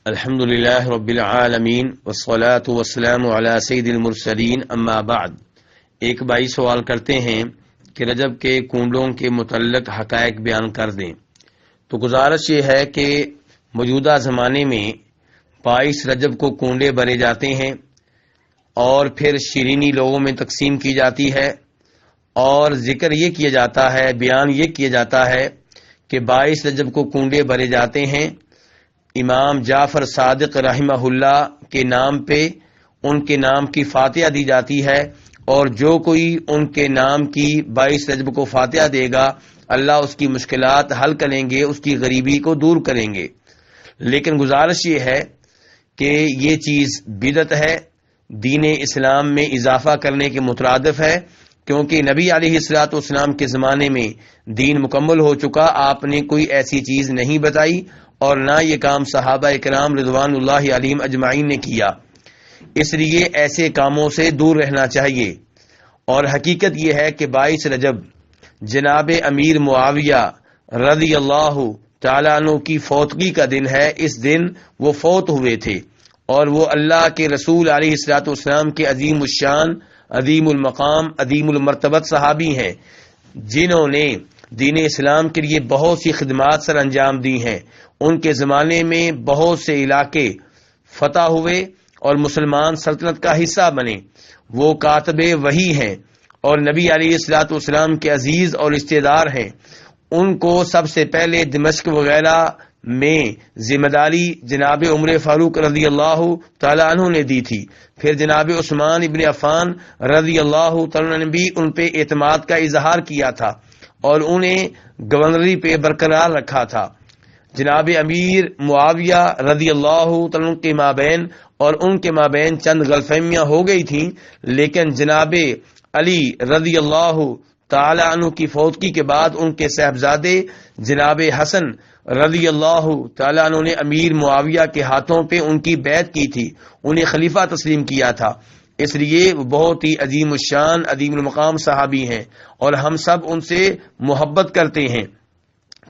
الحمدللہ رب العالمین والصلاة والسلام علی سید المرسلین اما بعد۔ ایک بھائی سوال کرتے ہیں کہ رجب کے کنڈوں کے متعلق حقائق بیان کر دیں۔ تو گزارش یہ ہے کہ موجودہ زمانے میں 22 رجب کو کنڈے بھرے جاتے ہیں اور پھر شیرینی لوگوں میں تقسیم کی جاتی ہے، اور ذکر یہ کیا جاتا ہے، بیان یہ کیا جاتا ہے کہ 22 رجب کو کنڈے بھرے جاتے ہیں۔ امام جعفر صادق رحمہ اللہ کے نام پہ ان کے نام کی فاتحہ دی جاتی ہے، اور جو کوئی ان کے نام کی 22 رجب کو فاتحہ دے گا اللہ اس کی مشکلات حل کریں گے، اس کی غریبی کو دور کریں گے۔ لیکن گزارش یہ ہے کہ یہ چیز بدعت ہے، دین اسلام میں اضافہ کرنے کے مترادف ہے، کیونکہ نبی علیہ الصلوۃ والسلام کے زمانے میں دین مکمل ہو چکا، آپ نے کوئی ایسی چیز نہیں بتائی، اور نہ یہ کام صحابہ کرام رضوان اللہ علیہم اجمعین نے کیا۔ اس لیے ایسے کاموں سے دور رہنا چاہیے۔ اور حقیقت یہ ہے کہ 22 رجب جناب امیر معاویہ رضی اللہ تعالیٰ عنہ کی فوتگی کا دن ہے۔ اس دن وہ فوت ہوئے تھے، اور وہ اللہ کے رسول علیہ الصلوۃ والسلام کے عظیم الشان، عظیم المقام، عظیم المرتبت صحابی ہیں، جنہوں نے دین اسلام کے لیے بہت سی خدمات سر انجام دی ہیں۔ ان کے زمانے میں بہت سے علاقے فتح ہوئے اور مسلمان سلطنت کا حصہ بنے۔ وہ کاتب وحی ہیں اور نبی علیہ الصلوۃ والسلام کے عزیز اور رشتہ دار ہیں۔ ان کو سب سے پہلے دمشق وغیرہ میں ذمہ داری جناب عمر فاروق رضی اللہ تعالیٰ عنہ نے دی تھی۔ پھر جناب عثمان ابن عفان رضی اللہ تعالیٰ عنہ نے بھی ان پہ اعتماد کا اظہار کیا تھا اور انہیں گورنری پہ برقرار رکھا تھا۔ جناب امیر معاویہ رضی اللہ تعالیٰ عنہ کے مابین اور ان کے مابین چند غلط فہمیاں ہو گئی تھیں، لیکن جناب علی رضی اللہ تعالی عنہ کی فوتگی کے بعد ان کے صاحبزادے جناب حسن رضی اللہ تعالی عنہ نے امیر معاویہ کے ہاتھوں پہ ان کی بیعت کی تھی، انہیں خلیفہ تسلیم کیا تھا۔ اس لیے وہ بہت ہی عظیم الشان، عظیم المقام صحابی ہیں، اور ہم سب ان سے محبت کرتے ہیں،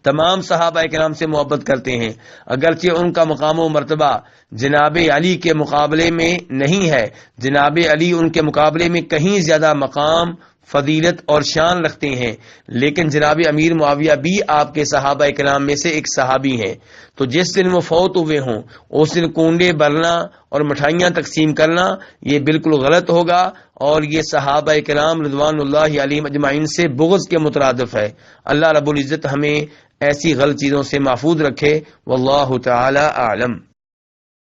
تمام صحابہ کرام سے محبت کرتے ہیں، اگرچہ ان کا مقام و مرتبہ جناب علی کے مقابلے میں نہیں ہے۔ جناب علی ان کے مقابلے میں کہیں زیادہ مقام، فضیلت اور شان رکھتے ہیں، لیکن جناب امیر معاویہ بھی آپ کے صحابہ کرام میں سے ایک صحابی ہیں۔ تو جس دن وہ فوت ہوئے ہوں اس دن کنڈے بھرنا اور مٹھائیاں تقسیم کرنا یہ بالکل غلط ہوگا، اور یہ صحابہ کرام رضوان اللہ علیہم اجمعین سے بغض کے مترادف ہے۔ اللہ رب العزت ہمیں ایسی غلط چیزوں سے محفوظ رکھے۔ واللہ تعالی اعلم۔